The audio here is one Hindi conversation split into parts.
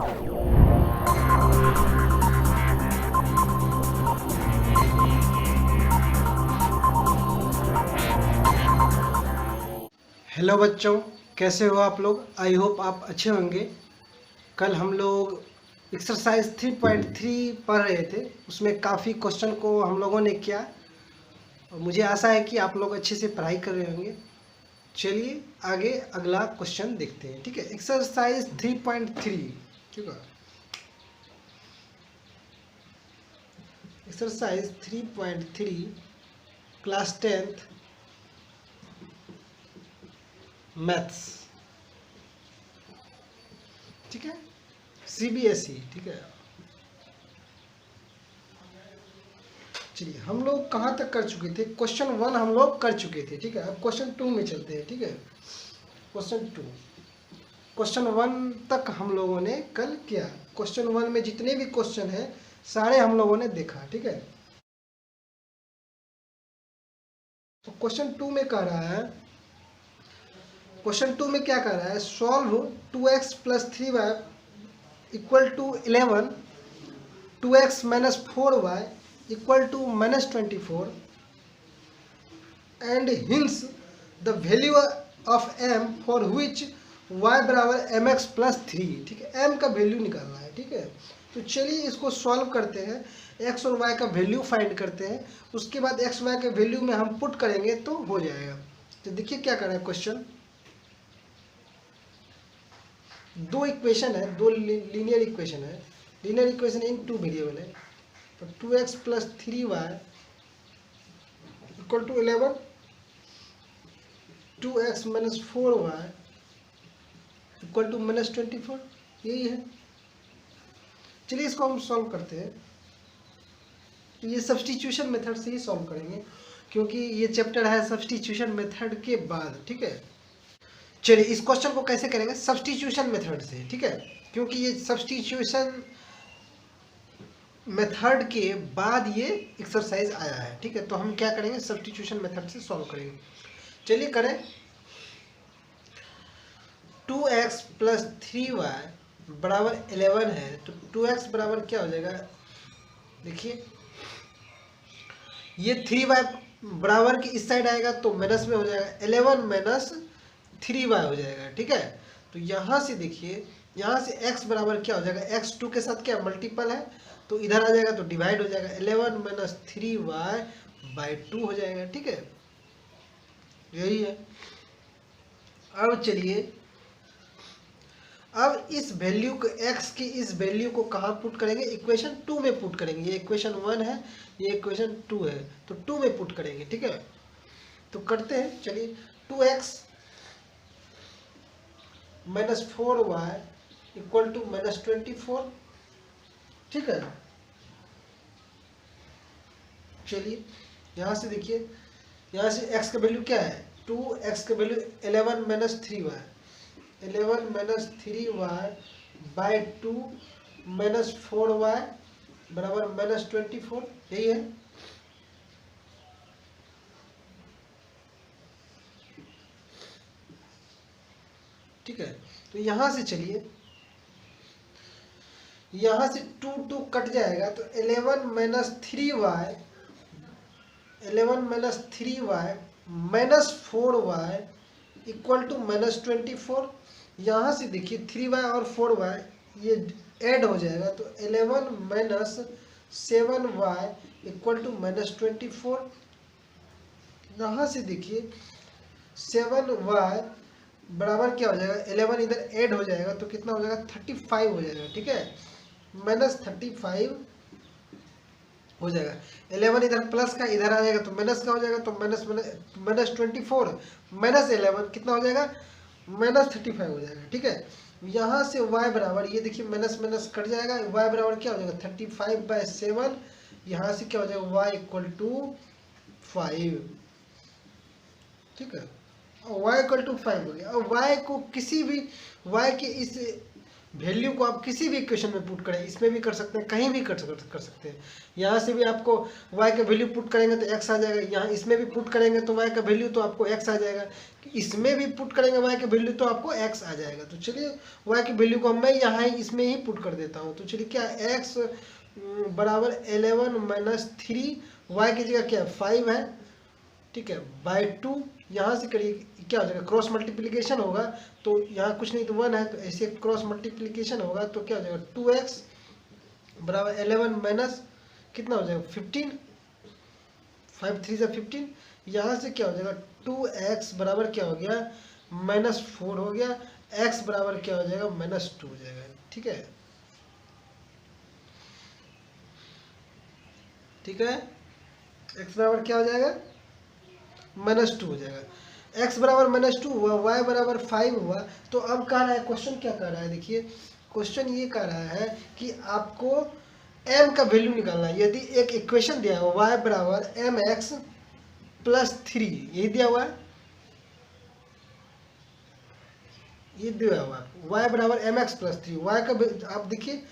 हेलो बच्चों, कैसे हो आप लोग। आई होप आप अच्छे होंगे। कल हम लोग एक्सरसाइज 3.3 पढ़ रहे थे, उसमें काफ़ी क्वेश्चन को हम लोगों ने किया और मुझे आशा है कि आप लोग अच्छे से पढ़ाई कर रहे होंगे। चलिए आगे अगला क्वेश्चन देखते हैं। ठीक है, एक्सरसाइज 3.3। ठीक है, एक्सरसाइज 3.3 क्लास 10th मैथ्स। ठीक है, CBSE। ठीक है, चलिए हम लोग कहाँ तक कर चुके थे। क्वेश्चन 1 हम लोग कर चुके थे। ठीक है, अब क्वेश्चन 2 में चलते हैं। ठीक है, क्वेश्चन 2, क्वेश्चन 1 तक हम लोगों ने कल किया। क्वेश्चन 1 में जितने भी क्वेश्चन हैं सारे हम लोगों ने देखा। ठीक है, तो क्वेश्चन 2 में कह रहा है, क्वेश्चन 2 में क्या कह रहा है, solve 2x + 3y = 11, 2x - 4y = -24 and hence the value of m for which y = mx + 3। ठीक है, m का वैल्यू निकालना है। ठीक है, तो चलिए इसको सॉल्व करते हैं। x और y का वैल्यू फाइंड करते हैं, उसके बाद x y के वैल्यू में हम पुट करेंगे तो हो जाएगा। तो देखिए क्या कर रहा है क्वेश्चन। दो इक्वेशन है, दो लीनियर इक्वेशन है। लीनियर इक्वेशन इन 2 वेरिएबल है। तो 2x + 3y = 11, 2x - 4y = -24। यही है। चलिए इसको हम सॉल्व करते हैं। तो ये सब्स्टिट्यूशन मेथड से ही सॉल्व करेंगे, क्योंकि ये चैप्टर है सब्स्टिट्यूशन मेथड के बाद। ठीक है, चलिए इस क्वेश्चन को कैसे करेंगे, सब्स्टिट्यूशन मेथड से। ठीक है, क्योंकि ये सब्स्टिट्यूशन मेथड के बाद ये एक्सरसाइज आया है। ठीक है, तो हम क्या करेंगे, सब्स्टिट्यूशन मेथड से सॉल्व करेंगे। चलिए करें। 2x + 3y = 11 है, तो 2x बराबर क्या हो जाएगा, देखिए ये 3y बराबर के इस साइड आएगा तो माइनस में हो जाएगा, 11 - 3y हो जाएगा। ठीक है, तो यहाँ से देखिए, यहाँ से x बराबर क्या हो जाएगा, x 2 के साथ क्या मल्टीपल है, तो इधर आ जाएगा तो डिवाइड हो जाएगा, 11 - 3y/2 हो जाएगा। ठीक है, यही है। अब चलिए, अब इस वैल्यू को, x की इस वैल्यू को कहाँ पुट करेंगे, इक्वेशन 2 में पुट करेंगे। ये इक्वेशन 1 है, ये इक्वेशन 2 है, तो 2 में पुट करेंगे। ठीक है, तो करते हैं। चलिए 2x - 4y = -24। ठीक है, चलिए यहाँ से देखिए, यहाँ से x का वैल्यू क्या है, 2x का वैल्यू 11 - 3y, 11 - 3y/2 -4y = -24। यही है। ठीक है, तो यहाँ से चलिए, यहाँ से 2 2 कट जाएगा तो 11 - 3y, 11 - 3y -4y = -24। यहाँ से देखिए 3y और 4y ये ऐड हो जाएगा, तो 11 - 7y = -24। यहाँ से देखिए 7y बराबर क्या हो जाएगा, 11 इधर ऐड हो जाएगा तो कितना हो जाएगा, 35 हो जाएगा। ठीक है, -35 हो जाएगा। 11 इधर प्लस का इधर आ जाएगा तो माइनस का हो जाएगा, तो -24 -11 कितना हो जाएगा, -35 हो जाएगा। ठीक है, यहाँ से y बराबर, ये देखिए माइनस माइनस कट जाएगा, y बराबर क्या हो जाएगा, 35/7। यहाँ से क्या हो जाएगा, y = 5। ठीक है, y = 5 हो गया। और y को किसी भी, y के इस वैल्यू को आप किसी भी इक्वेशन में पुट करें, इसमें भी कर सकते हैं, कहीं भी कर सकते हैं। यहाँ से भी आपको y का वैल्यू पुट करेंगे तो x आ जाएगा, यहाँ इसमें भी पुट करेंगे तो y का वैल्यू तो आपको x आ जाएगा, इसमें भी पुट करेंगे y का वैल्यू तो आपको x आ जाएगा। तो चलिए y की वैल्यू को मैं यहाँ इसमें ही पुट कर देता हूँ। तो चलिए क्या x बराबर 11 माइनस 3, y की जगह क्या 5 है, ठीक है, बाय 2। यहाँ से करिए क्या हो जाएगा, क्रॉस मल्टीप्लिकेशन होगा तो यहाँ कुछ नहीं तो 1 है, तो ऐसे क्रॉस मल्टीप्लिकेशन होगा तो क्या हो जाएगा 2x बराबर 11 माइनस कितना हो जाएगा 15, 5 3 से 15। यहाँ से क्या हो जाएगा 2x बराबर क्या हो गया -4 हो गया, x बराबर क्या हो जाएगा -2 हो जाएगा, ठीक है, ठीक है, x बराबर क्या हो जाएगा -2 हो जाएगा। x बराबर -2 हुआ, y बराबर 5 हुआ। तो अब कह रहा है, क्वेश्चन क्या कह रहा है, देखिए क्वेश्चन ये कह रहा है कि आपको m का वैल्यू निकालना है। यदि एक इक्वेशन दिया है y बराबर mx प्लस 3, यही दिया हुआ है, ये दिया हुआ है y बराबर mx प्लस 3, y का आप देखिए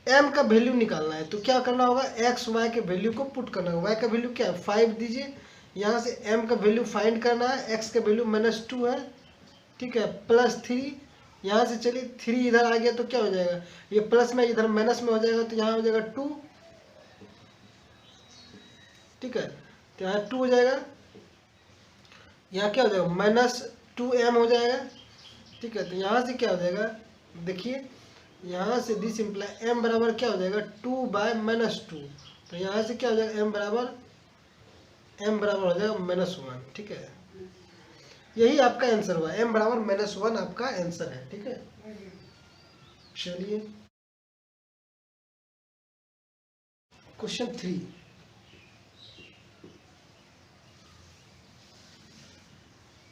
m का वैल्यू निकालना है तो क्या करना होगा, x y के वैल्यू को पुट करना होगा। y का वैल्यू क्या है 5 दीजिए, यहाँ से m का वैल्यू फाइंड करना है, x का वैल्यू -2 है, ठीक है, प्लस 3, यहाँ से चलिए 3 इधर आ गया तो क्या हो जाएगा, ये प्लस में इधर माइनस में हो जाएगा तो यहाँ हो जाएगा 2, ठीक है, तो यहाँ 2 हो जाएगा, यहाँ क्या हो जाएगा -2m हो जाएगा, ठीक है। तो यहाँ से क्या हो जाएगा, देखिए यहाँ से दिस इम्प्लाई m बराबर क्या हो जाएगा 2/-2, तो यहाँ से क्या हो जाएगा m बराबर हो जाएगा -1, ठीक है, यही आपका आंसर हुआ, m बराबर -1 आपका आंसर है, ठीक है। चलिए क्वेश्चन 3,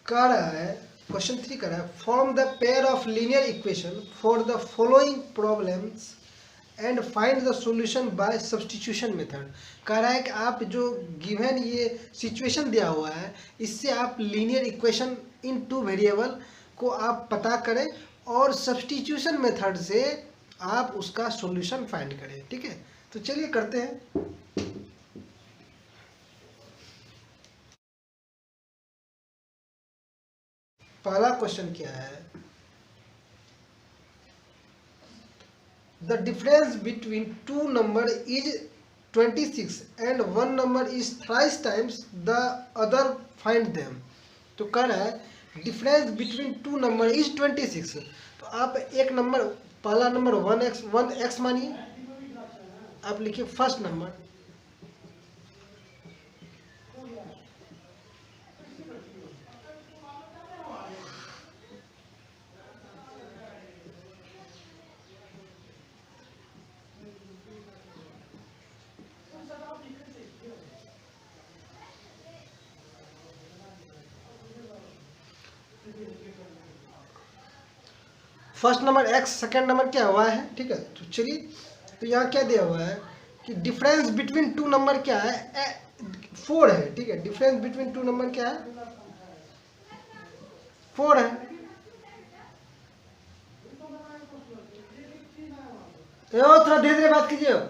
कह रहा है, क्वेश्चन 3 कह रहा है form the pair of linear equation for the following problems and find the solution bye substitution method. कह रहा है कि आप जो गिवन ये सिचुएशन दिया हुआ है, इससे आप लीनियर इक्वेशन इन 2 वेरिएबल को आप पता करें और सब्स्टिट्यूशन मेथड से आप उसका सॉल्यूशन फाइंड करें, ठीक है। तो चलिए करते हैं। पहला क्वेश्चन क्या है, the difference between two number is 26 and one number is thrice times the other, find them। तो कह रहा है difference between two number is 26। तो आप एक नंबर, पहला नंबर 1x मानिए, आप लिखिए first number, first number x, second number क्या हुआ है, ठीक है। तो चलिए, तो यहाँ क्या दिया हुआ है कि डिफरेंस बिटवीन टू नंबर क्या है 4 है, ठीक है, डिफरेंस बिटवीन टू नंबर क्या है 4 है। तो थोड़ा धीरे धीरे बात कीजिए।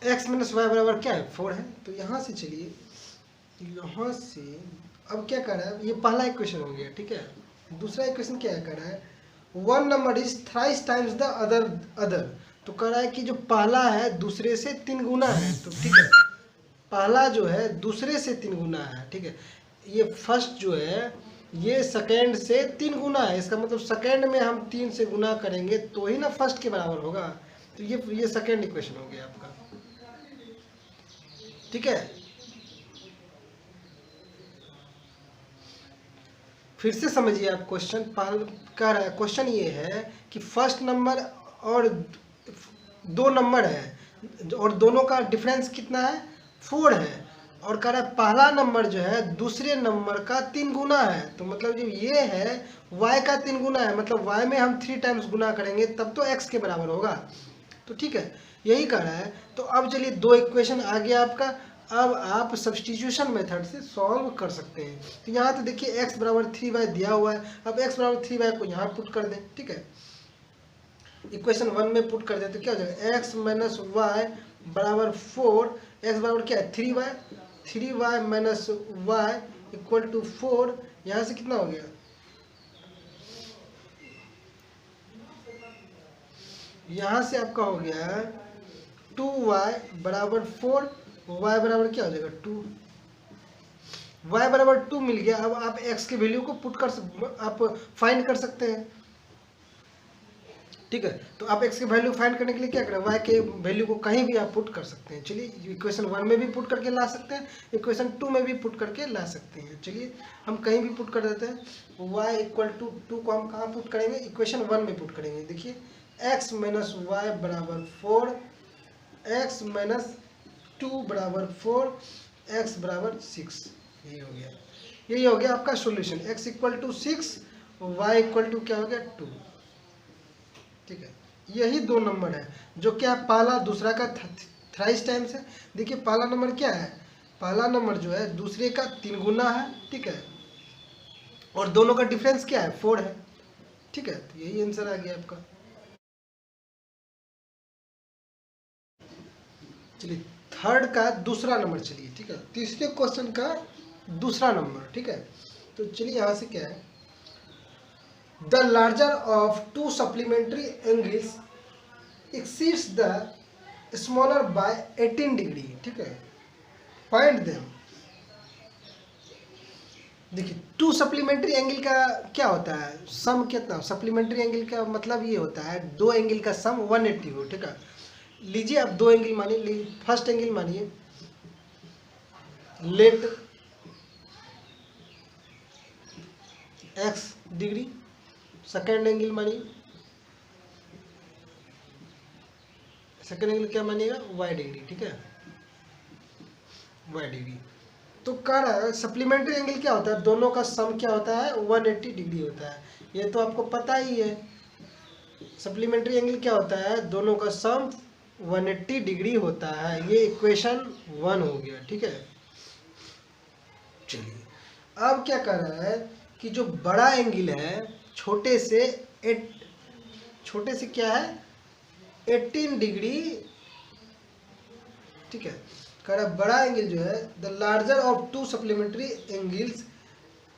x माइनस वाई बराबर क्या है 4 है। तो यहाँ से चलिए, यहाँ से अब क्या कर रहा है, ये पहला इक्वेशन हो गया, ठीक है। दूसरा इक्वेशन क्या कर रहा है, one number is thrice times the other. तो कह रहा है कि जो पहला है दूसरे से 3 गुना है, तो ठीक है, पहला जो है दूसरे से 3 गुना है, ठीक है। ये फर्स्ट जो है ये सेकेंड से 3 गुना है, इसका मतलब सेकेंड में हम 3 से गुना करेंगे तो ही ना फर्स्ट के बराबर होगा। तो ये सेकेंड इक्वेशन हो गया आपका, ठीक है। फिर से समझिए आप क्वेश्चन, कह रहा है क्वेश्चन ये है कि फर्स्ट नंबर और 2 नंबर है और दोनों का डिफरेंस कितना है 4 है, और कह रहा है पहला नंबर जो है दूसरे नंबर का 3 गुना है। तो मतलब जो ये है y का 3 गुना है, मतलब y में हम 3 टाइम्स गुना करेंगे तब तो x के बराबर होगा। तो ठीक है, यही कह रहा है। तो अब चलिए 2 इक्वेशन आ गया आपका, अब आप सब्स्टिट्यूशन मेथड से सॉल्व कर सकते हैं। तो यहाँ तो देखिए x बराबर 3y दिया हुआ है, अब x बराबर 3y को यहाँ पुट कर दें, ठीक है, इक्वेशन 1 में पुट कर दें तो क्या हो जाएगा, x माइनस वाई बराबर 4, x बराबर क्या है 3y minus Y equal to 4, यहाँ से कितना हो गया, यहाँ से आपका हो गया 2y बराबर 4, y बराबर क्या हो जाएगा 2, y बराबर 2 मिल गया। अब आप x के वैल्यू को पुट कर आप फाइंड कर सकते हैं, ठीक है। तो आप x के वैल्यू फाइंड करने के लिए क्या करें, y के वैल्यू को कहीं भी आप पुट कर सकते हैं। चलिए इक्वेशन 1 में भी पुट करके ला सकते हैं, इक्वेशन 2 में भी पुट करके ला सकते हैं। चलिए हम कहीं भी पुट कर देते हैं, y इक्वल टू 2 को हम कहाँ पुट करेंगे, इक्वेशन 1 में पुट करेंगे। देखिए x माइनस वाई बराबर 4, x माइनस 2 बराबर 4, x बराबर 6, यही हो गया आपका solution. x equal to 6, y equal to क्या हो गया 2, ठीक है। यही दो नंबर है जो क्या पहला दूसरा का थ्राइस टाइम्स है। देखिए पहला नंबर क्या है, पहला नंबर जो है दूसरे का 3 गुना है, ठीक है, और दोनों का डिफरेंस क्या है 4 है, ठीक है। तो यही आंसर आ गया आपका। चलिए थर्ड का दूसरा नंबर, चलिए ठीक है, तीसरे क्वेश्चन का दूसरा नंबर, ठीक है। तो चलिए यहाँ से क्या है, the larger of 2 supplementary angles exceeds the smaller by 18 degree, ठीक है, फाइंड देम। देखिए 2 सप्लीमेंट्री एंगल का क्या होता है, सम कितना, सप्लीमेंट्री एंगल का मतलब ये होता है 2 एंगल का सम 180 हो, ठीक है। लीजिए आप 2 एंगल मानिए, फर्स्ट एंगल मानिए let x degree, second angle मानिए, सेकेंड एंगल क्या मानिएगा y डिग्री, ठीक है, y डिग्री। तो कह रहा है सप्लीमेंट्री एंगल क्या होता है, दोनों का सम क्या होता है 180 डिग्री होता है, ये तो आपको पता ही है। सप्लीमेंट्री एंगल क्या होता है, दोनों का सम 180 डिग्री होता है, ये इक्वेशन 1 हो गया, ठीक है। चलिए अब क्या कर रहा है कि जो बड़ा एंगल है छोटे से क्या है 18 डिग्री, ठीक है, कह रहा बड़ा एंगल जो है the larger of 2 supplementary angles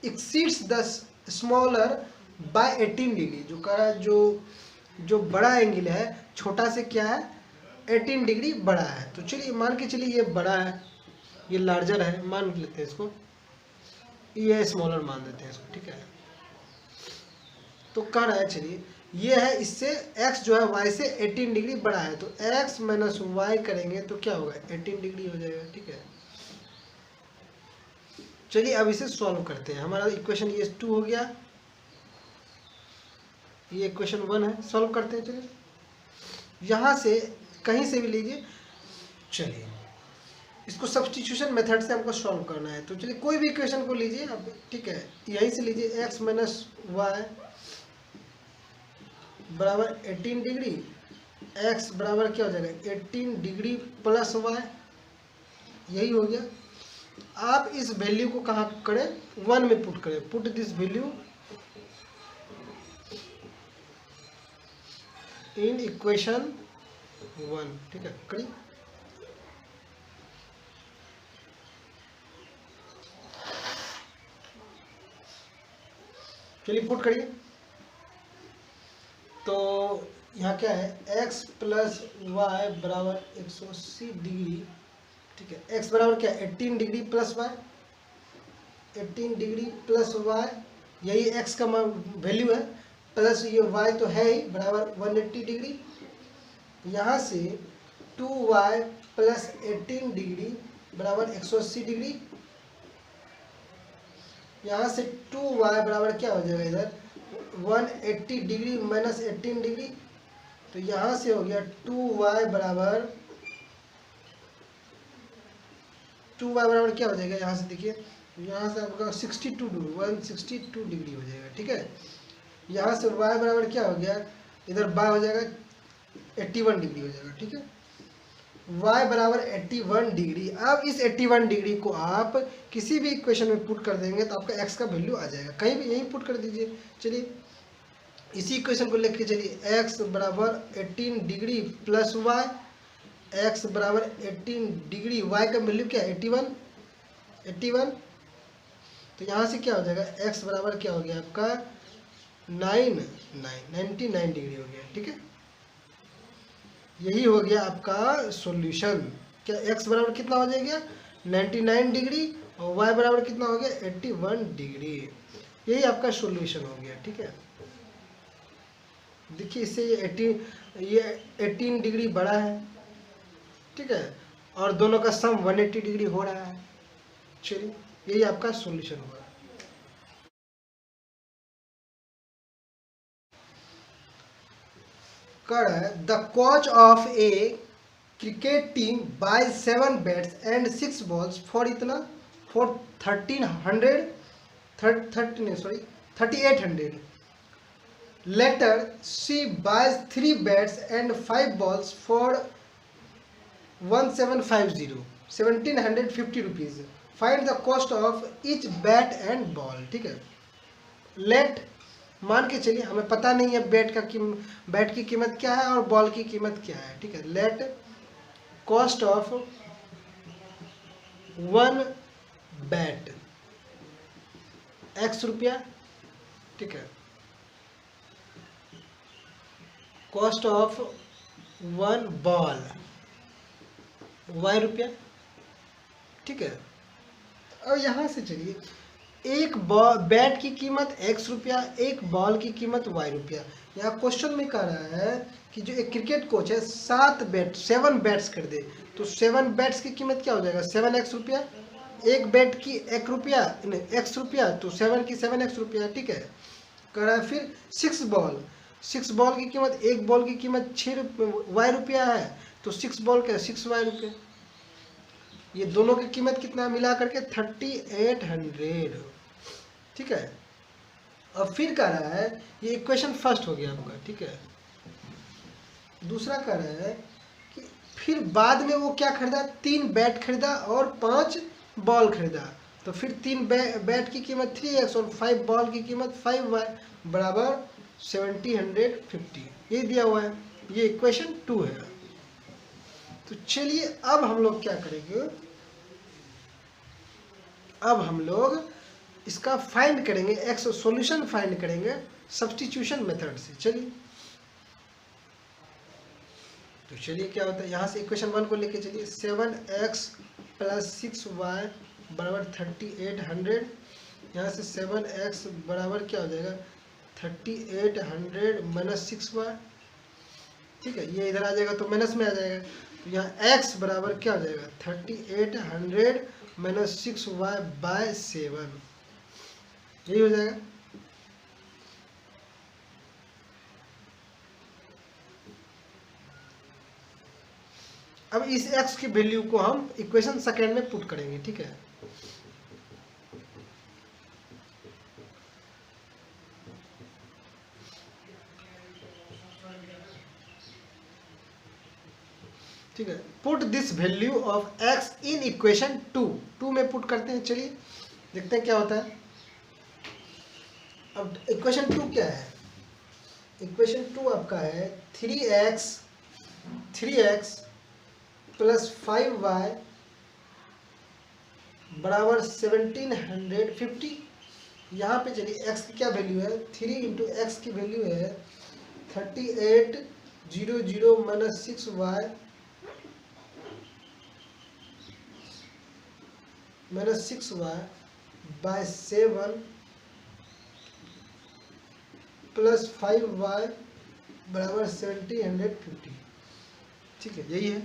exceeds the smaller by 18 degree, जो कह रहा है जो बड़ा एंगल है छोटा से क्या है 18 डिग्री बड़ा है। तो चलिए मान के चलिए ये बड़ा है, ये लार्जर है, मान लेते हैं इसको, ये स्मॉलर मान देते हैं इसको, ठीक है। तो कह रहा है चलिए ये है, इससे x जो है y से 18 डिग्री बड़ा है, तो x माइनस वाई करेंगे तो क्या होगा 18 डिग्री हो जाएगा, ठीक है। चलिए अब इसे सॉल्व करते हैं, हमारा इक्वेशन ये 2 हो गया, ये इक्वेशन 1 है, सॉल्व करते हैं। चलिए यहाँ से कहीं से भी लीजिए, चलिए इसको सब्स्टिट्यूशन मेथड से हमको सॉल्व करना है। तो चलिए कोई भी इक्वेशन को लीजिए अब, ठीक है, यहीं से लीजिए x माइनस वाई बराबर 18 डिग्री, x बराबर क्या हो जाएगा 18 डिग्री प्लस वाई, यही हो गया। आप इस वैल्यू को कहाँ करें 1 में पुट करें, put this value in equation 1, ठीक है, करिए। चलिए पुट करिए, तो यहाँ क्या है x प्लस वाई बराबर 180 डिग्री, ठीक है, x बराबर क्या 18 degree plus Y, 18 degree plus Y, यही x का वैल्यू है, प्लस ये y तो है ही बराबर 180 डिग्री, यहाँ से 2y प्लस 18 डिग्री बराबर 180 डिग्री, यहाँ से 2y बराबर क्या हो जाएगा इधर 180 डिग्री माइनस 18 डिग्री, तो यहाँ से हो गया 2y बराबर क्या हो जाएगा, यहाँ से देखिए, यहाँ से आपका 162 डिग्री हो जाएगा, ठीक है। यहाँ से y बराबर क्या हो गया, इधर y हो जाएगा 81 डिग्री हो जाएगा, ठीक है। y बराबर 81 डिग्री। अब इस 81 डिग्री को आप किसी भी इक्वेशन में पुट कर देंगे तो आपका x का वैल्यू आ जाएगा, कहीं भी यहीं पुट कर दीजिए। चलिए इसी इक्वेशन को लेके चलिए, x बराबर 18 डिग्री प्लस y, x बराबर 18 डिग्री, y का वैल्यू क्या है 81, तो यहाँ से क्या हो जाएगा, x बराबर क्या हो गया आपका 99 डिग्री हो गया। ठीक है, यही हो गया आपका सॉल्यूशन। क्या x बराबर कितना हो जाएगा 99 डिग्री और y बराबर कितना हो गया 81 डिग्री, यही आपका सॉल्यूशन हो गया। ठीक है, देखिए इससे ये 18 डिग्री बड़ा है। ठीक है, और दोनों का सम 180 डिग्री हो रहा है। चलिए यही आपका सॉल्यूशन हुआ। कर है the coach of a cricket team buy 7 bats and 6 balls for इतना for 3800 later she buys 3 bats and 5 balls for 1750 rupees. Find the cost of each bat and ball. ठीक है, लेट मान के चलिए हमें पता नहीं है बैट की कीमत क्या है और बॉल की कीमत क्या है। ठीक है, let cost of 1 bat x रुपया। ठीक है, कॉस्ट ऑफ 1 बॉल y रुपया। ठीक है, और यहाँ से चलिए एक बैट की कीमत x रुपया, एक बॉल की कीमत y रुपया। यहाँ क्वेश्चन में कह रहा है कि जो एक क्रिकेट कोच है 7 बैट्स कर दे, तो 7 बैट्स की कीमत क्या हो जाएगा 7x रुपया, एक बैट की x रुपया, तो 7 की 7x रुपया। ठीक है, कह रहा है फिर 6 बॉल की कीमत, एक बॉल की कीमत 6 y रुपया है, तो 6 बॉल का 6y रुपये। ये दोनों की कीमत कितना मिला करके 3800। ठीक है, अब फिर कह रहा है ये इक्वेशन फर्स्ट हो गया आपका। ठीक है, दूसरा कह रहा है कि फिर बाद में वो क्या खरीदा, 3 बैट खरीदा और 5 बॉल खरीदा, तो फिर 3 बैट की कीमत 3x और 5 बॉल की कीमत 5y बराबर 1750, ये दिया हुआ है। ये इक्वेशन 2 है। तो चलिए अब हम लोग क्या करेंगे, अब हम लोग इसका फाइंड करेंगे, एक्स सॉल्यूशन फाइंड करेंगे सब्स्टिट्यूशन मेथड से। चलिए तो चलिए क्या होता है, यहाँ से इक्वेशन 1 को लेके चलिए, 7x प्लस 6y बराबर 3800। यहाँ से 7x बराबर क्या हो जाएगा 3800 माइनस 6y। ठीक है, ये इधर आ जाएगा तो माइनस में आ जाएगा, तो यहाँ x बराबर क्या हो जाएगा 3800 माइनस 6y बाय 7, यही हो जाएगा। अब इस x की वैल्यू को हम इक्वेशन सेकेंड में पुट करेंगे। ठीक है, ठीक है, put this value of x in equation 2 में पुट करते हैं। चलिए देखते हैं क्या होता है। अब इक्वेशन 2 क्या है, इक्वेशन 2 आपका है 3x प्लस 5y बराबर 1750। यहाँ पे चलिए x की क्या वैल्यू है, 3 इंटू एक्स की वैल्यू है 3800 minus 6y minus 6y bye 7 plus 5y बराबर 1750। ठीक है, यही है।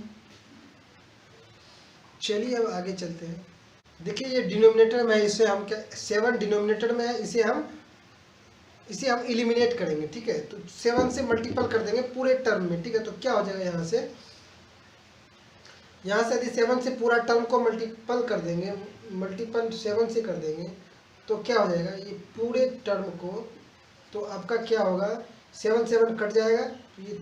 चलिए अब आगे चलते हैं। देखिए ये डिनोमिनेटर में है, इसे हम क्या 7 डिनोमिनेटर में है, इसे हम इलिमिनेट करेंगे। ठीक है, तो 7 से मल्टीपल कर देंगे पूरे टर्म में। ठीक है, तो क्या हो जाएगा यहाँ से यदि 7 से पूरा टर्म को मल्टीपल कर देंगे, मल्टीपल 7 से कर देंगे तो क्या हो जाएगा ये पूरे टर्म को, तो आपका क्या होगा 7 कट जाएगा, तो ये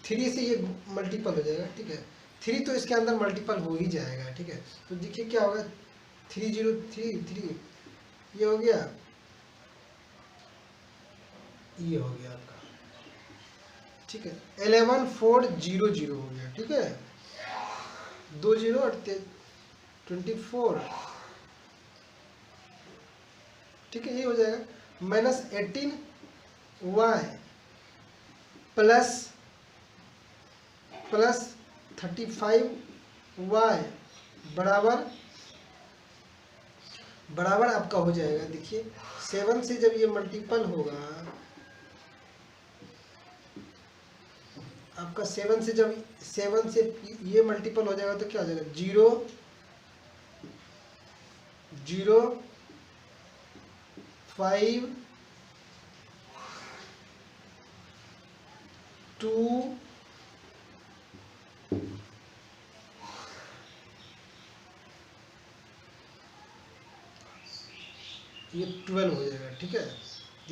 3 से ये मल्टीपल हो जाएगा, ठीक है। 3 तो इसके अंदर मल्टीपल हो ही जाएगा, ठीक है। तो देखिए क्या होगा, 3033 ये हो गया, ये हो गया आपका, ठीक है। 11400 हो गया, ठीक है। 20 और 24, ठीक है, ये हो जाएगा। -18y प्लस 35y बराबर आपका हो जाएगा। देखिए 7 से जब ये मल्टीपल होगा आपका, 7 से जब 7 से ये मल्टीपल हो जाएगा तो क्या हो जाएगा, 0 0 5 2 ये 12 हो जाएगा, ठीक है।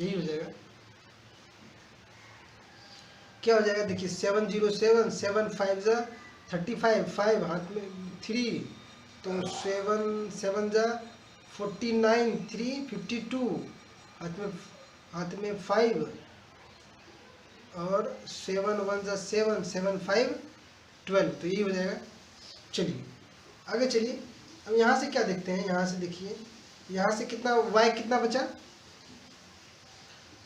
यही हो जाएगा, क्या हो जाएगा, देखिए 707 7 5 जा 35, 5 हाथ में 3, तो 7 7 जा 49, 3 52, हाथ में 5, और 7 1 जा 7 7 5 12, तो यही हो जाएगा। चलिए आगे चलिए, अब यहाँ से क्या देखते हैं, यहाँ से देखिए, यहाँ से कितना y कितना बचा,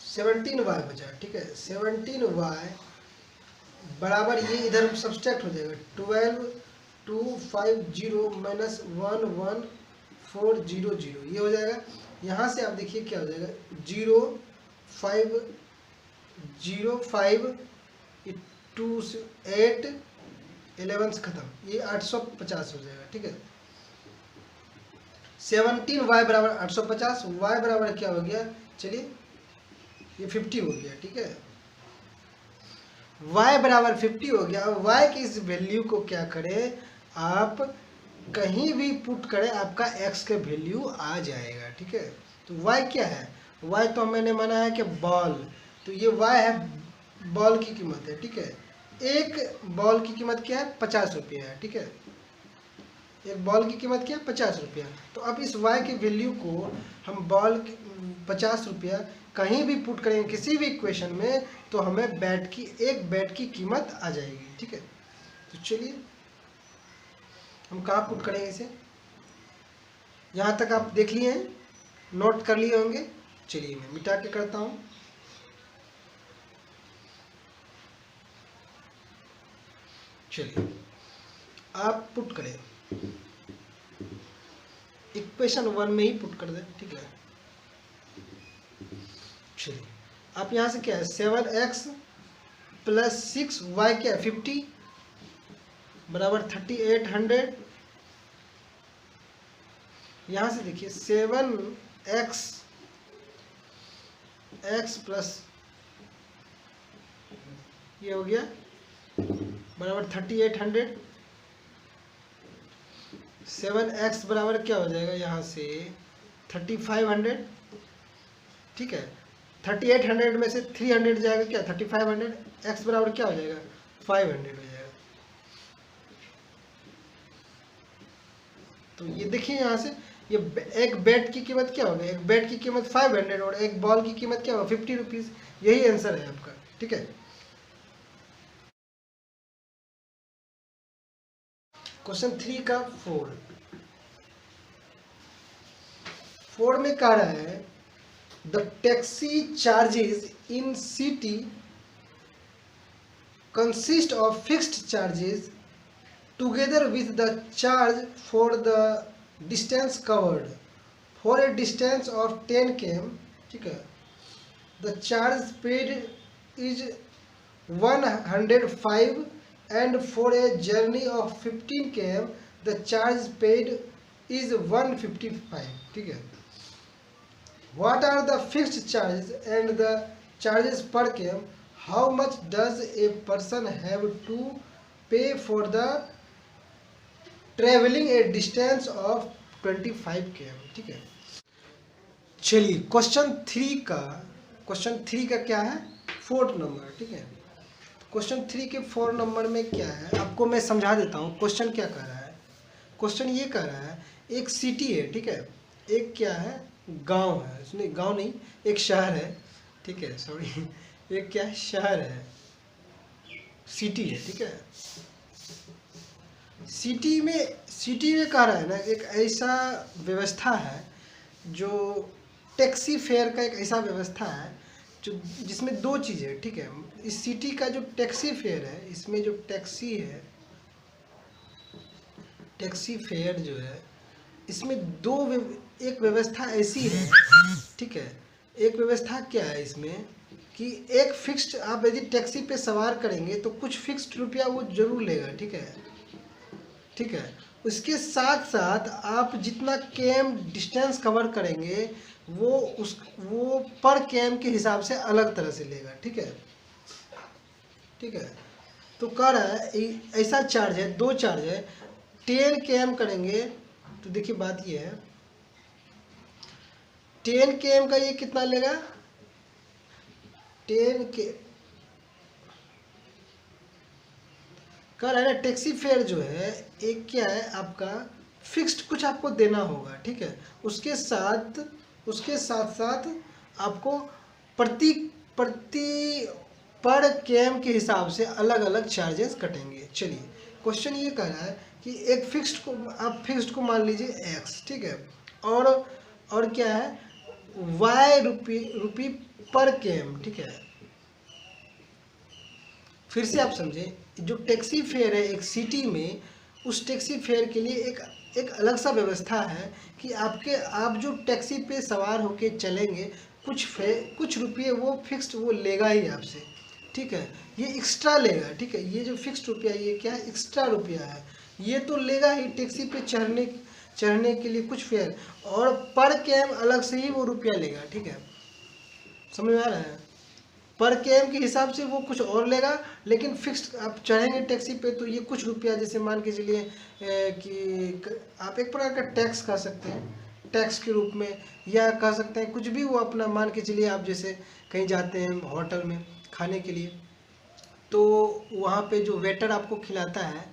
17y बचा, ठीक है। 17y बराबर ये इधर सब्सट्रैक्ट हो जाएगा, 12250 माइनस 11400, ये हो जाएगा। यहाँ से आप देखिए क्या हो जाएगा, 0 5 0 5 2 8 11 से खत्म, ये 850 हो जाएगा, ठीक है। 17y बराबर 850, y बराबर क्या हो गया, चलिए ये 50 हो गया, ठीक है। y बराबर 50 हो गया। अब y की इस वैल्यू को क्या करें, आप कहीं भी पुट करें, आपका x का वैल्यू आ जाएगा, ठीक है। तो y क्या है, y तो मैंने माना है कि बॉल, तो ये y है, बॉल की कीमत है, ठीक है। एक बॉल की कीमत क्या है, 50 रुपया है, ठीक है। एक बॉल की कीमत क्या है, 50 रुपया। तो अब इस y की वैल्यू को हम बॉल 50 रुपया कहीं भी पुट करेंगे किसी भी इक्वेशन में, तो हमें एक बैट की कीमत आ जाएगी, ठीक है। तो चलिए हम कहाँ पुट करेंगे इसे, यहाँ तक आप देख लिए हैं, नोट कर लिए होंगे। चलिए मैं मिटा के करता हूँ। चलिए आप पुट करें, इक्वेशन 1 में ही पुट कर दें, ठीक है। चलिए आप यहाँ से क्या है, 7x प्लस 6y क्या है, 50 बराबर 3800। यहाँ से देखिए 7x प्लस ये हो गया बराबर 3800। 7x बराबर क्या हो जाएगा, यहाँ से 3500, ठीक है। 3800 में से 300 जाएगा क्या, 3500, x बराबर क्या हो जाएगा, 500 हो जाएगा। तो ये देखिए यहाँ से, ये एक बैट की कीमत क्या होगी, एक बैट की कीमत 500 और एक बॉल की कीमत क्या होगा, 50 रुपीज़। यही आंसर है आपका, ठीक है। क्वेश्चन 3 का 4 में कह रहा है, the taxi charges in city consist of fixed charges together with the charge for the distance covered for a distance of 10 km, ठीक है। The charge paid is 105 and for a journey of 15 km the charge paid is 155, ठीक है। What are the fixed charges and the charges per km? How much does a person have to pay for the traveling a distance of 25 km, ठीक है। चलिए क्वेश्चन 3 का क्या है, 4th नंबर, ठीक है। क्वेश्चन 3 के 4 नंबर में क्या है आपको मैं समझा देता हूँ। क्वेश्चन क्या कह रहा है, क्वेश्चन ये कह रहा है एक सिटी है, ठीक है, एक क्या है गांव है, उसने गांव नहीं एक शहर है, ठीक है, सॉरी एक क्या है शहर है, सिटी है, ठीक है। सिटी में कह रहा है ना एक ऐसा व्यवस्था है जो टैक्सी फेयर का एक ऐसा व्यवस्था है जो जिसमें दो चीज़ें है, ठीक है। इस सिटी का जो टैक्सी फेयर है, इसमें जो टैक्सी है, टैक्सी फेयर जो है इसमें एक व्यवस्था ऐसी है, ठीक है। एक व्यवस्था क्या है इसमें कि एक फिक्स्ड, आप यदि टैक्सी पे सवार करेंगे तो कुछ फिक्स्ड रुपया वो जरूर लेगा, ठीक है, ठीक है। उसके साथ साथ आप जितना केम डिस्टेंस कवर करेंगे वो पर केम के हिसाब से अलग तरह से लेगा, ठीक है, ठीक है। तो कह रहा है ऐसा चार्ज है, दो चार्ज है। 10 km करेंगे तो देखिए बात ये है 10 km का ये कितना लेगा, 10 के कह रहा है ना टैक्सी फेयर जो है एक क्या है आपका फिक्स्ड कुछ आपको देना होगा, ठीक है। उसके साथ साथ आपको प्रति प्रति पर केम के हिसाब से अलग अलग चार्जेस कटेंगे। चलिए क्वेश्चन ये कह रहा है कि एक फिक्स्ड को आप फिक्स्ड को मान लीजिए x, ठीक है, और क्या है y रुपी पर केम, ठीक है। फिर से आप समझें, जो टैक्सी फेयर है एक सिटी में, उस टैक्सी फेयर के लिए एक अलग सा व्यवस्था है कि आप जो टैक्सी पे सवार होके चलेंगे कुछ रुपये वो फिक्स्ड वो लेगा ही आपसे, ठीक है। ये एक्स्ट्रा लेगा, ठीक है, ये जो फिक्स्ड रुपया ये क्या है एक्स्ट्रा रुपया है, ये तो लेगा ही टैक्सी पे चढ़ने के लिए कुछ फेयर, और पर कैम अलग से ही वो रुपया लेगा, ठीक है। समझ में आ रहा है, पर केम के हिसाब से वो कुछ और लेगा, लेकिन फिक्स्ड आप चढ़ेंगे टैक्सी पे तो ये कुछ रुपया, जैसे मान के चलिए कि आप एक प्रकार का टैक्स कह सकते हैं, टैक्स के रूप में, या कह सकते हैं कुछ भी वो अपना मान के चलिए। आप जैसे कहीं जाते हैं होटल में खाने के लिए, तो वहाँ पे जो वेटर आपको खिलाता है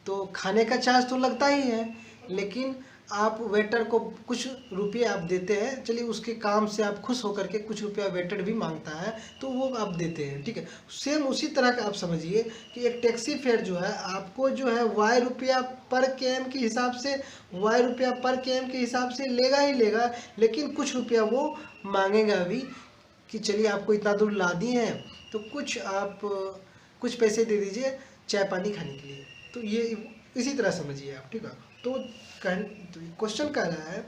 तो खाने का चार्ज तो लगता ही है, लेकिन आप वेटर को कुछ रुपये आप देते हैं, चलिए उसके काम से आप खुश होकर के कुछ रुपया वेटर भी मांगता है तो वो आप देते हैं, ठीक है। सेम उसी तरह का आप समझिए कि एक टैक्सी फेयर जो है आपको जो है y रुपया पर केम के हिसाब से, y रुपया पर केम के हिसाब से लेगा ही लेगा, लेकिन कुछ रुपया वो मांगेगा भी कि चलिए आपको इतना दूर ला दिए हैं तो कुछ पैसे दे दीजिए चाय पानी खाने के लिए। तो ये इसी तरह समझिए आप, ठीक है। तो क्वेश्चन कह रहा है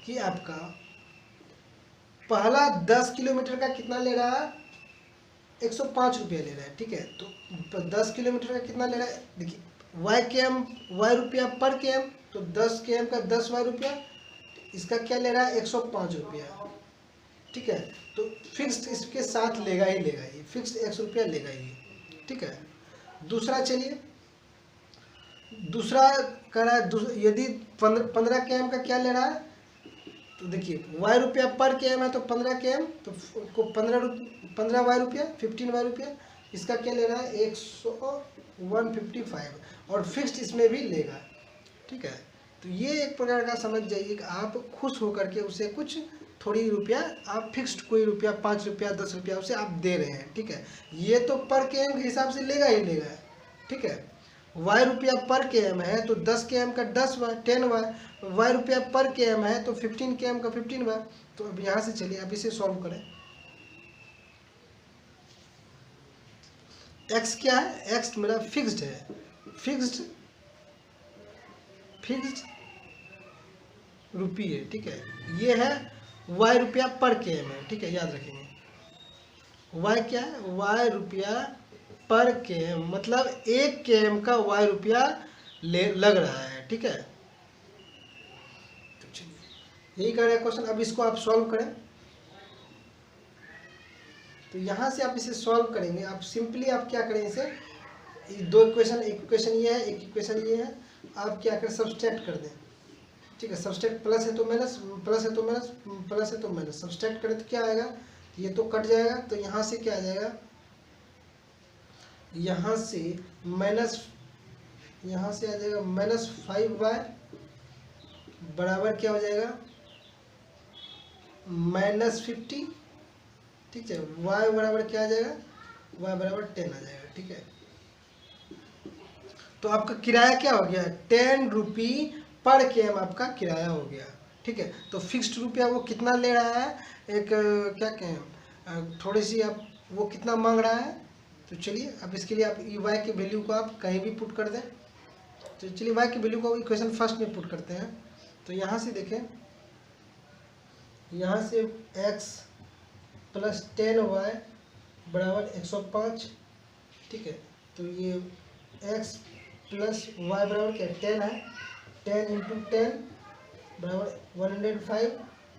कि आपका पहला 10 किलोमीटर का कितना ले रहा है, 105 रुपया ले रहा है, ठीक है। तो 10 किलोमीटर का कितना ले रहा है, देखिए y रुपया पर केम, तो 10 केम का 10 रुपया, इसका क्या ले रहा है 105 रुपया, ठीक है। तो फिक्स्ड इसके साथ लेगा ही लेगा, ये फिक्स्ड 100 रुपया लेगा ही, ठीक है। दूसरा चलिए, दूसरा कह रहा है यदि 15 केम का क्या ले रहा है, तो देखिए y रुपया पर केम है तो 15 केम, तो 15 y रुपया 15 y रुपया, इसका क्या ले रहा है 155, और फिक्स्ड इसमें भी लेगा, ठीक है। तो ये एक प्रकार का समझ जाइए कि आप खुश होकर के उसे कुछ थोड़ी रुपया आप फिक्स्ड कोई रुपया 5 रुपया 10 रुपया उसे आप दे रहे हैं, ठीक है। ये तो पर केम के हिसाब से लेगा ही लेगा, ठीक है। y रुपया पर केम है तो 10 केम का 10y y रुपया पर केम है तो 15 केम का 15y। तो अब यहाँ से चलिए अब इसे सॉल्व करें। x क्या है, x मेरा फिक्स्ड है, फिक्स्ड रुपये, ठीक है। ये है y रुपया पर केम है, ठीक है, याद रखेंगे। y क्या है, y रुपया पर केम, मतलब 1 केम का y रुपया लग रहा है, ठीक है। तो चलिए यही कर रहे हैं क्वेश्चन। अब इसको आप सॉल्व करें, तो यहाँ से आप इसे सॉल्व करेंगे। आप सिंपली आप क्या करें, इसे दो इक्वेशन, एक इक्वेशन ये है एक इक्वेशन ये है, आप क्या करें सब्सट्रैक्ट कर दें, ठीक है। सब्सट्रैक्ट प्लस है तो माइनस, प्लस है तो माइनस, प्लस है तो माइनस, सब्सट्रैक्ट करें तो क्या आएगा, ये तो कट जाएगा, तो यहाँ से क्या आ जाएगा यहाँ से माइनस, यहाँ से आ जाएगा -5y बराबर क्या हो जाएगा -50। ठीक है, y बराबर क्या आ जाएगा, y बराबर 10 आ जाएगा। ठीक है, तो आपका किराया क्या हो गया, 10 रुपी पर km आपका किराया हो गया। ठीक है, तो फिक्स्ड रुपया वो कितना ले रहा है, एक क्या कहें, थोड़ी सी आप वो कितना मांग रहा है। तो चलिए अब इसके लिए आप y के वैल्यू को आप कहीं भी पुट कर दें। तो चलिए y की वैल्यू को इक्वेशन फर्स्ट में पुट करते हैं। तो यहाँ से देखें, यहाँ से x प्लस 10y बराबर 105। ठीक है, तो ये x प्लस y बराबर क्या 10 है, 10 इंटू 10 बराबर 105।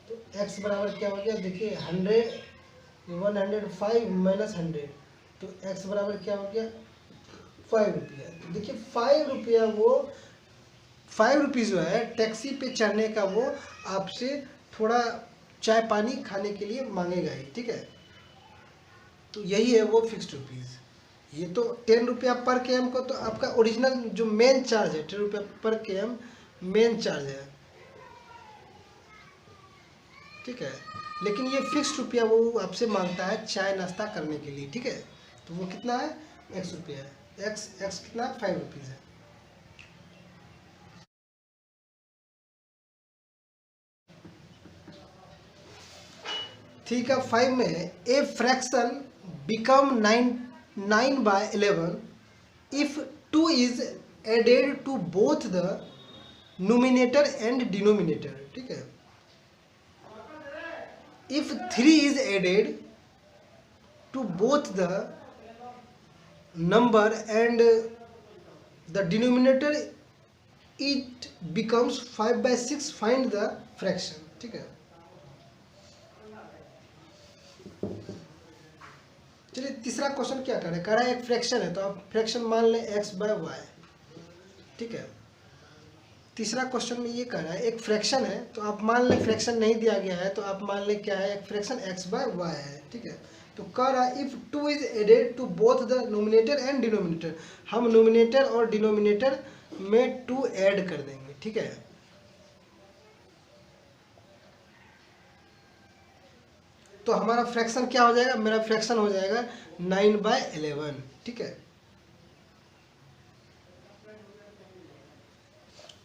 तो x बराबर क्या हो गया, देखिए 105 माइनस 100, तो x बराबर क्या हो गया 5 रुपया। तो देखिए 5 रुपया, वो 5 रुपीज़ जो है टैक्सी पे चढ़ने का, वो आपसे थोड़ा चाय पानी खाने के लिए मांगेगा ही। ठीक है, तो यही है वो फिक्स्ड रुपीज़। ये तो 10 रुपया पर km को तो आपका ओरिजिनल जो मेन चार्ज है 10 रुपया पर km मेन चार्ज है। ठीक है, लेकिन ये फिक्स्ड रुपया वो आपसे मांगता है चाय नाश्ता करने के लिए। ठीक है, तो वो कितना है, x रुपया है, x कितना 5 रुपीज़ है। ठीक है, 5 में a fraction become 9/11 if 2 is added to both the numerator and denominator। ठीक है, if 3 is added to both the number and the denominator, it becomes 5/6, find the fraction। ठीक है, चलिए तीसरा क्वेश्चन क्या कर रहा है, एक फ्रैक्शन है, तो आप फ्रैक्शन मान लें x/y। ठीक है, तीसरा क्वेश्चन में ये कह रहा है एक फ्रैक्शन है, तो आप मान लें फ्रैक्शन नहीं दिया गया है, तो आप मान लें क्या है, एक फ्रैक्शन x/y है। ठीक है, तो कह रहा है if 2 is added to both the numerator and denominator, हम नोमिनेटर और डिनोमिनेटर में 2 ऐड कर देंगे। ठीक है, तो हमारा फ्रैक्शन क्या हो जाएगा, मेरा फ्रैक्शन हो जाएगा 9/11। ठीक है,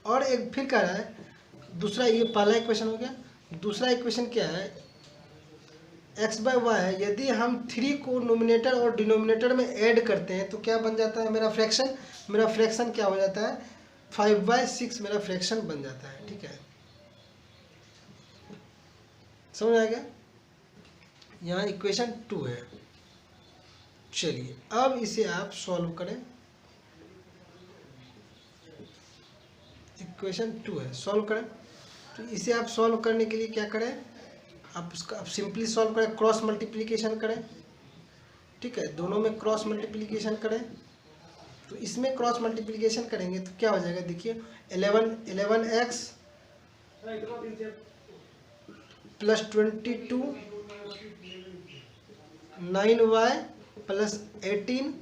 और एक फिर कह रहा है दूसरा, ये पहला इक्वेशन हो गया। दूसरा इक्वेशन क्या है, x/y है, यदि हम 3 को नोमिनेटर और डिनोमिनेटर में ऐड करते हैं तो क्या बन जाता है मेरा फ्रैक्शन क्या हो जाता है 5/6 मेरा फ्रैक्शन बन जाता है। ठीक है, समझ आएगा, यहाँ इक्वेशन 2 है। चलिए अब इसे आप सॉल्व करें, इक्वेशन 2 है, सॉल्व करें। तो इसे आप सॉल्व करने के लिए क्या करें, आप उसका आप सिंपली सॉल्व करें, क्रॉस मल्टीप्लिकेशन करें। ठीक है, दोनों में क्रॉस मल्टीप्लिकेशन करें। तो इसमें क्रॉस मल्टीप्लिकेशन करेंगे तो क्या हो जाएगा, देखिए 11x प्लस 22 9y प्लस 18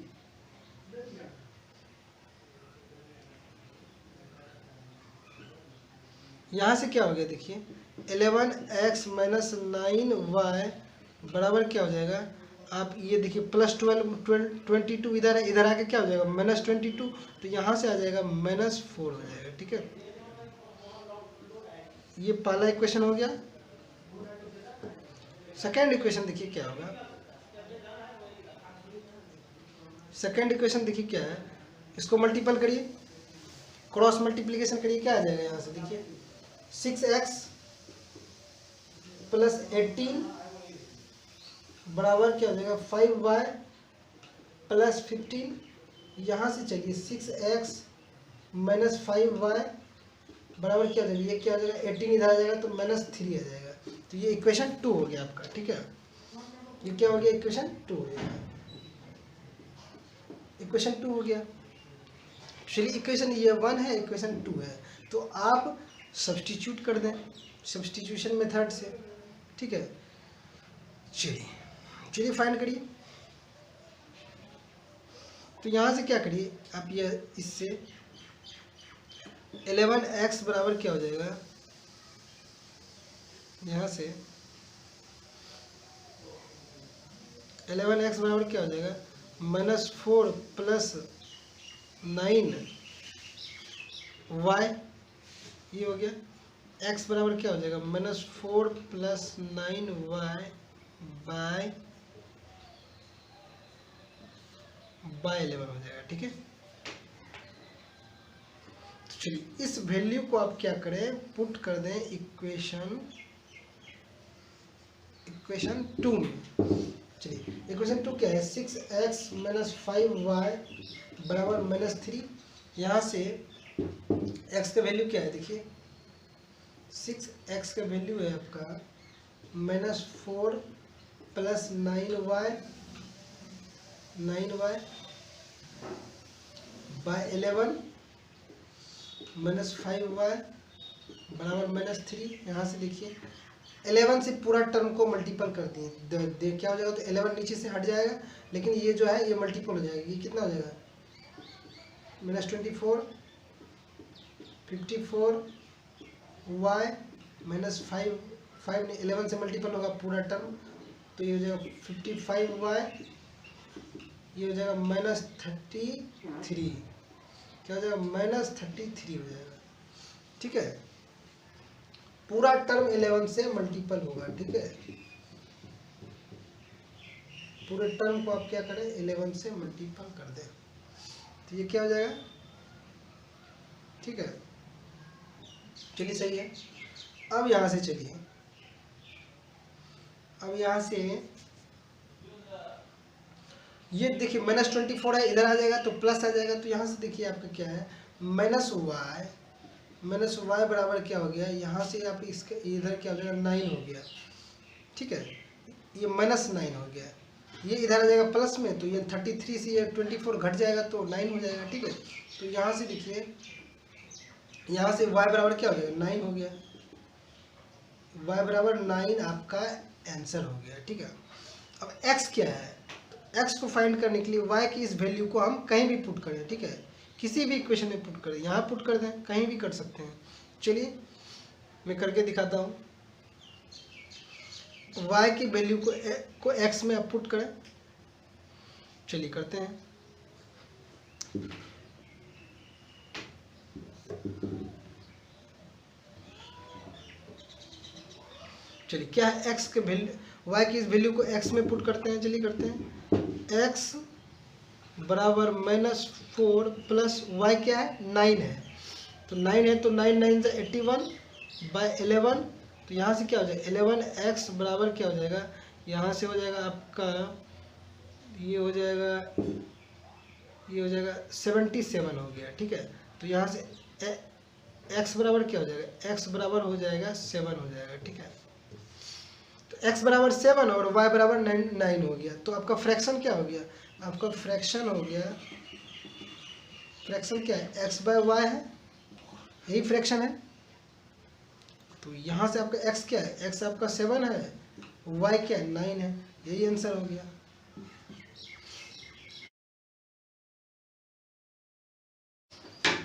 यहाँ से क्या हो गया, देखिए 11x माइनस 9y बराबर क्या हो जाएगा, आप ये देखिए प्लस 22 इधर है, इधर आके क्या हो जाएगा -22, तो यहाँ से आ जाएगा -4 हो जाएगा। ठीक है, ये पहला इक्वेशन हो गया। सेकेंड इक्वेशन देखिए क्या होगा, सेकेंड इक्वेशन देखिए क्या है, इसको मल्टीपल करिए, क्रॉस मल्टीप्लिकेशन करिए, क्या आ जाएगा यहाँ से, देखिए 6x प्लस 18 बराबर क्या हो जाएगा 5y प्लस 15। यहाँ से चलिए 6x माइनस 5y बराबर क्या हो जाएगा, ये क्या हो जाएगा 18 इधर आ जाएगा तो -3 आ जाएगा। तो ये इक्वेशन 2 हो गया आपका। ठीक है, ये क्या हो गया, इक्वेशन 2 हो गया, इक्वेशन 2 हो गया। चलिए इक्वेशन ये 1 है, इक्वेशन 2 है, तो आप सब्स्टिट्यूट कर दें सब्स्टिट्यूशन मेथड से। ठीक है, चलिए फाइंड करिए। तो यहाँ से क्या करिए आप, ये इससे 11x बराबर क्या हो जाएगा, यहाँ से 11x बराबर क्या हो जाएगा, -4 + 9y, ये हो गया। x बराबर क्या हो जाएगा, -4 + 9y बाय 11 हो जाएगा। ठीक है, तो चलिए इस वैल्यू को आप क्या करें, पुट कर दें इक्वेशन 2 में। चलिए इक्वेशन 2 क्या है, 6x - 5y बराबर -3। यहाँ से x का वैल्यू क्या है, देखिए 6x का वैल्यू है आपका -4 + 9y बाय 11 -5y बराबर -3। यहाँ से देखिए 11 से पूरा टर्म को मल्टीपल कर दिए, क्या हो जाएगा, तो 11 नीचे से हट जाएगा, लेकिन ये जो है ये मल्टीपल हो जाएगा। ये कितना हो जाएगा, -24 54y -5 ने 11 से मल्टीपल होगा पूरा टर्म, तो ये हो जाएगा 55y, ये हो जाएगा -33, क्या हो जाएगा, -33 हो जाएगा। ठीक है, पूरा टर्म 11 से मल्टीपल होगा। ठीक है, पूरे टर्म को आप क्या करें, 11 से मल्टीपल कर दें, तो ये क्या हो जाएगा। ठीक है, चलिए सही है। अब यहाँ से चलिए, अब यहाँ से ये देखिए -24 है, इधर आ जाएगा तो प्लस आ जाएगा, तो यहाँ से देखिए आपका क्या है, -y बराबर क्या हो गया, यहाँ से आप इसके इधर क्या हो जाएगा, 9 हो गया। ठीक है, ये -9 हो गया, ये इधर आ जाएगा प्लस में, तो ये 33 से ये 24 घट जाएगा तो 9 हो जाएगा। ठीक है, तो यहाँ से देखिए, यहाँ से y बराबर क्या हो गया, 9 हो गया, y बराबर 9 आपका आंसर हो गया। ठीक है, अब x क्या है, तो x को फाइंड करने के लिए y की इस वैल्यू को हम कहीं भी पुट करें। ठीक है, किसी भी इक्वेशन में पुट करें, यहाँ पुट कर दें, कहीं भी कर सकते हैं। चलिए मैं करके दिखाता हूँ। y की वैल्यू को x में आप पुट करें, चलिए करते हैं। चलिए क्या है, x के वैल्यू, y की इस वैल्यू को x में पुट करते हैं, चलिए करते हैं। x बराबर -4 + y क्या है, 9 है, तो 9 है, तो 9 9 से 81 बाय 11, तो यहाँ से क्या हो जाएगा, 11x बराबर क्या हो जाएगा, यहाँ से हो जाएगा आपका, ये हो जाएगा 77 हो गया। ठीक है, तो यहाँ से x बराबर क्या हो जाएगा, x बराबर हो जाएगा 7 हो जाएगा। ठीक है, तो x बराबर 7 और y बराबर 9 हो गया, तो आपका फ्रैक्शन क्या हो गया, आपका फ्रैक्शन हो गया, फ्रैक्शन क्या है, x/y है, यही फ्रैक्शन है। तो यहाँ से आपका x क्या है, x आपका 7 है, y क्या है, 9 है, यही आंसर हो गया।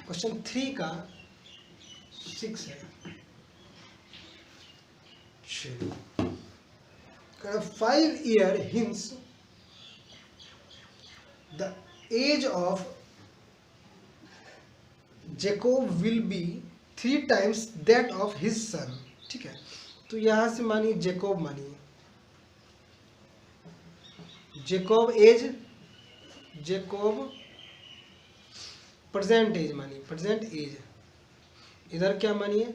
क्वेश्चन 3 का 6 है। 5 year hence the age of Jacob will be 3 times that of his son। ठीक है, तो यहाँ से मानिए जेकोब, मानिए जेकोब प्रेजेंट एज, मानिए प्रेजेंट एज, इधर क्या मानिए,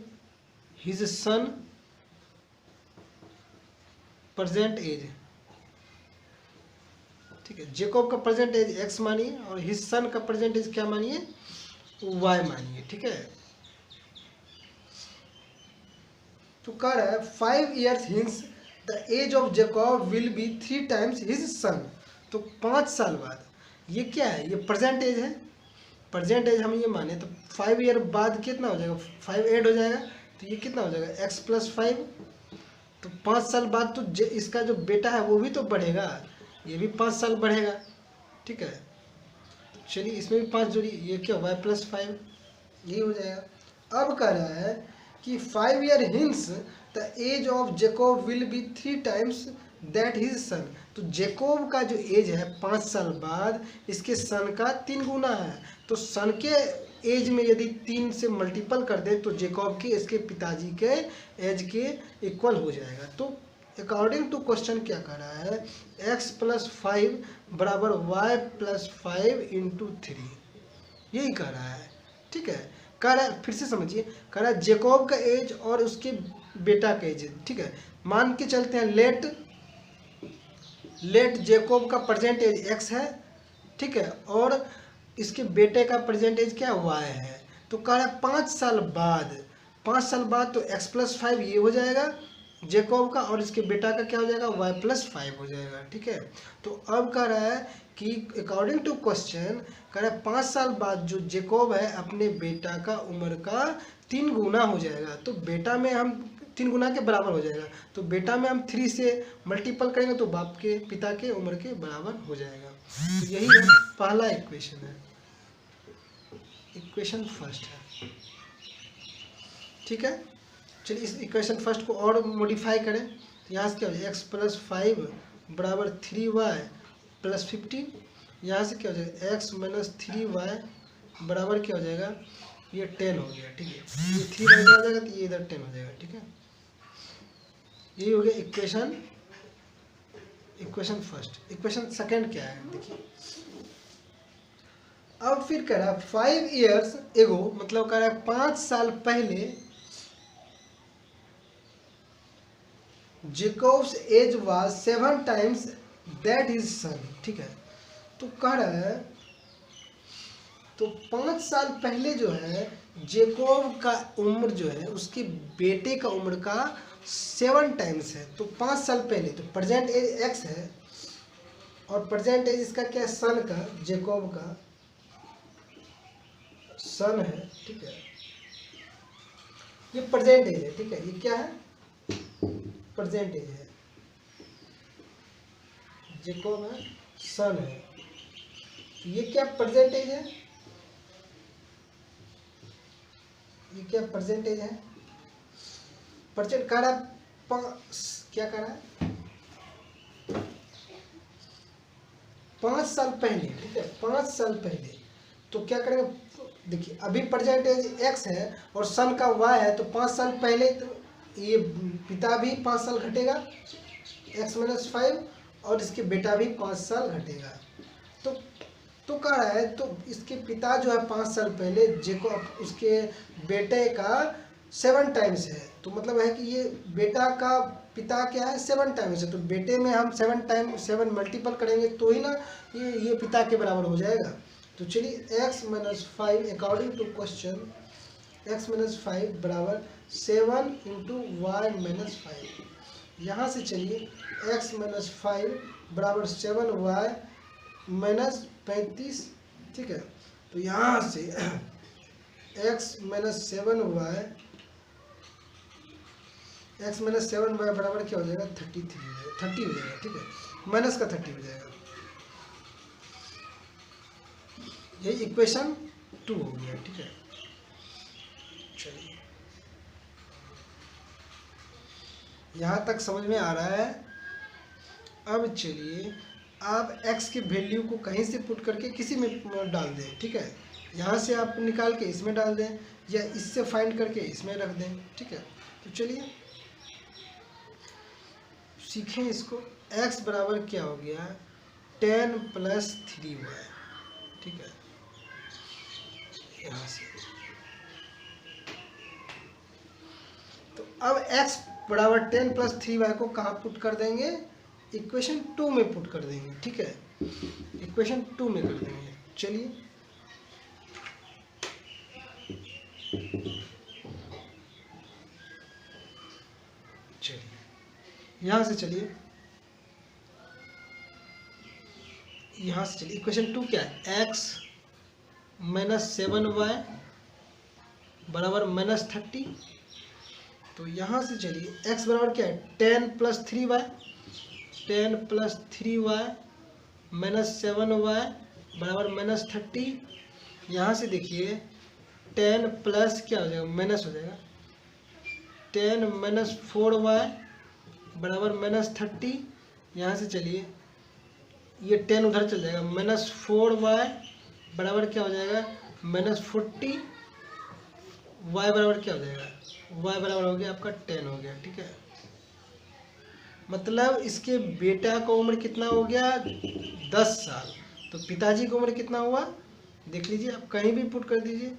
हिज सन प्रेजेंट एज। ठीक है, जेकोब का प्रेजेंट एज x मानिए और हिज सन का प्रेजेंट एज क्या मानिए, y मानिए। ठीक है, तो कह रहा है 5 years hence the age of Jacob will be 3 times his son। तो 5 साल बाद, ये क्या है, ये प्रेजेंट एज है, प्रेजेंट एज हम ये माने तो 5 ईयर बाद कितना हो जाएगा, 5 ऐड हो जाएगा, तो ये कितना हो जाएगा, x + 5। तो 5 साल बाद तो इसका जो बेटा है वो भी तो बढ़ेगा, ये भी 5 साल बढ़ेगा। ठीक है, चलिए इसमें भी 5 जोड़ी, ये क्या y+5 यही हो जाएगा। अब कह रहा है कि 5 year hence the age of Jacob will be 3 times that his son. तो जेकोब का जो एज है 5 साल बाद इसके सन का 3 गुना है। तो सन के एज में यदि 3 से मल्टीपल कर दे तो जेकोब के इसके पिताजी के एज के इक्वल हो जाएगा। तो अकॉर्डिंग टू क्वेश्चन क्या कर रहा है, x+5 बराबर y+5 इंटू 3, यही कह रहा है। ठीक है, कह रहा है, फिर से समझिए, कह रहा है जेकोब का एज और उसके बेटा का एज। ठीक है, मान के चलते हैं लेट जेकोब का प्रेजेंट एज x है, ठीक है, और इसके बेटे का प्रेजेंट एज क्या y है। तो कह रहा है 5 साल बाद तो x+5 ये हो जाएगा जेकोब का, और इसके बेटा का क्या हो जाएगा y+5 हो जाएगा। ठीक है, तो अब कह रहा है कि अकॉर्डिंग टू क्वेश्चन कह रहा है 5 साल बाद जो जेकोब है अपने बेटा का उम्र का 3 गुना हो जाएगा। तो बेटा में हम 3 गुना के बराबर हो जाएगा, तो बेटा में हम 3 से मल्टीपल करेंगे तो बाप के पिता के उम्र के बराबर हो जाएगा। तो यही है पहला इक्वेशन है, इक्वेशन फर्स्ट है। ठीक है, चलिए इस इक्वेशन फर्स्ट को और मॉडिफाई करें। तो यहाँ से क्या हो जाएगा x+5 बराबर 3y+15, यहाँ से क्या हो जाएगा x-3y बराबर क्या हो जाएगा, ये 10 हो गया। ठीक है, ये 3y इधर आ जाएगा तो ये इधर 10 हो जाएगा। ठीक है, यही हो गया इक्वेशन फर्स्ट। इक्वेशन सेकंड क्या है देखिए, अब फिर कह रहा है 5 ईयर्स एगो, मतलब कह रहा है 5 साल पहले Jacob's age was 7 times that his son. ठीक है, तो कह रहा है तो 5 साल पहले जो है जेकोब का उम्र जो है उसके बेटे का उम्र का 7 टाइम्स है। तो 5 साल पहले, तो प्रेजेंट एज x है और प्रेजेंट एज इसका क्या है, सन का, जेकोब का सन है। ठीक है, ये प्रेजेंट एज है। ठीक है, ये क्या है, प्रेजेंट एज है, जेकोब है, सन है। ये क्या प्रेजेंट एज है, ये क्या प्रेजेंट एज है, प्रेजेंट कह रहा है क्या कह रहा है 5 साल पहले। ठीक है, 5 साल पहले, तो क्या करेंगे, देखिए अभी प्रेजेंट एज x है और सन का y है, तो 5 साल पहले तो ये पिता भी 5 साल घटेगा x-5 और इसके बेटा भी 5 साल घटेगा। तो कह रहा है तो इसके पिता जो है 5 साल पहले जेकोब उसके बेटे का 7 टाइम्स है। तो मतलब है कि ये बेटा का पिता क्या है 7 टाइम्स है, तो बेटे में हम 7 मल्टीपल करेंगे तो ही ना ये पिता के बराबर हो जाएगा। तो चलिए x-5 according to question x-5 बराबर 7 इंटू y-5। यहाँ से चलिए x-5 बराबर 7y -35। ठीक है, तो यहाँ से x-7y बराबर क्या हो जाएगा 30 हो जाएगा। ठीक है, माइनस का 30 हो जाएगा। यही इक्वेशन 2 हो गया। ठीक है, चलिए यहाँ तक समझ में आ रहा है। अब चलिए आप x के वैल्यू को कहीं से पुट करके किसी में डाल दें। ठीक है, यहाँ से आप निकाल के इसमें डाल दें या इससे फाइंड करके इसमें रख दें। ठीक है, तो चलिए सीखें इसको। x बराबर क्या हो गया 10 + 3y। ठीक है, यहाँ से तो अब x बराबर 10 + 3y को कहाँ पुट कर देंगे, इक्वेशन 2 में पुट कर देंगे। ठीक है, इक्वेशन 2 में कर देंगे। चलिए यहाँ से चलिए इक्वेशन 2 क्या है, x - 7y बराबर -30। तो यहाँ से चलिए x बराबर क्या है 10 + 3y, 10 + 3y -7y बराबर -30। यहाँ से देखिए 10 प्लस क्या हो जाएगा, माइनस हो जाएगा, 10 - 4y बराबर -30। यहाँ से चलिए ये 10 उधर चल जाएगा, -4y बराबर क्या हो जाएगा, -40। y बराबर क्या हो जाएगा, y बराबर हो गया आपका 10 हो गया। ठीक है, मतलब इसके बेटा का उम्र कितना हो गया, 10 साल। तो पिताजी की उम्र कितना हुआ, देख लीजिए, आप कहीं भी पुट कर दीजिए,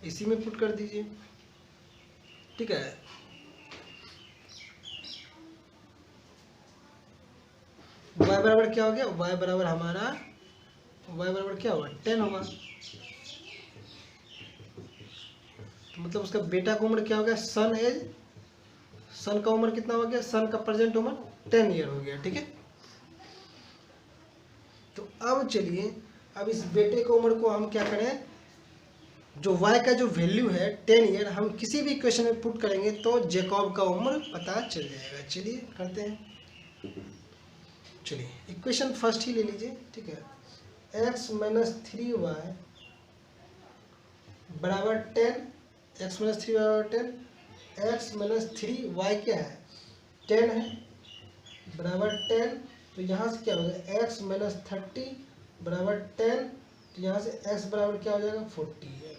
इसी में पुट कर दीजिए। ठीक है, y बराबर क्या हो गया, y बराबर हमारा y बराबर क्या होगा, 10 होगा। तो मतलब उसका बेटा का उम्र क्या हो गया, सन का उम्र कितना हो गया, सन का प्रेजेंट उम्र 10 ईयर हो गया। ठीक है, तो अब चलिए, अब इस बेटे की उम्र को हम क्या करें, जो y का जो वैल्यू है 10 ईयर, हम किसी भी इक्वेशन में पुट करेंगे तो जैकब का उम्र पता चल जाएगा। चलिए करते हैं, चलिए इक्वेशन फर्स्ट ही ले लीजिए। ठीक है, x - 3y बराबर 10, x - 3y बराबर 10, x - 3y क्या है, 10 है, बराबर 10। तो यहाँ से क्या हो गया, x - 30 बराबर 10। तो यहाँ से x बराबर क्या हो जाएगा, 40 है।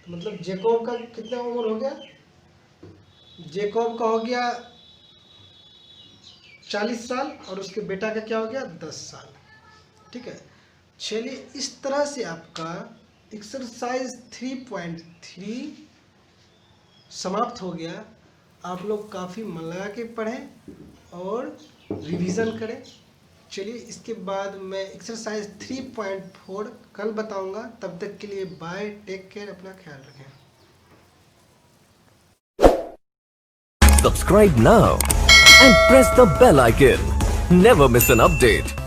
तो मतलब जैकब का कितना उम्र हो गया, जैकब का हो गया 40 साल और उसके बेटा का क्या हो गया, 10 साल। ठीक है, चलिए इस तरह से आपका एक्सरसाइज 3.3 समाप्त हो गया। आप लोग काफ़ी मन लगा के पढ़ें और रिवीजन करें। चलिए इसके बाद मैं एक्सरसाइज 3.4 कल बताऊंगा। तब तक के लिए बाय, टेक केयर, अपना ख्याल रखें। Subscribe now and press the bell icon. Never miss an update.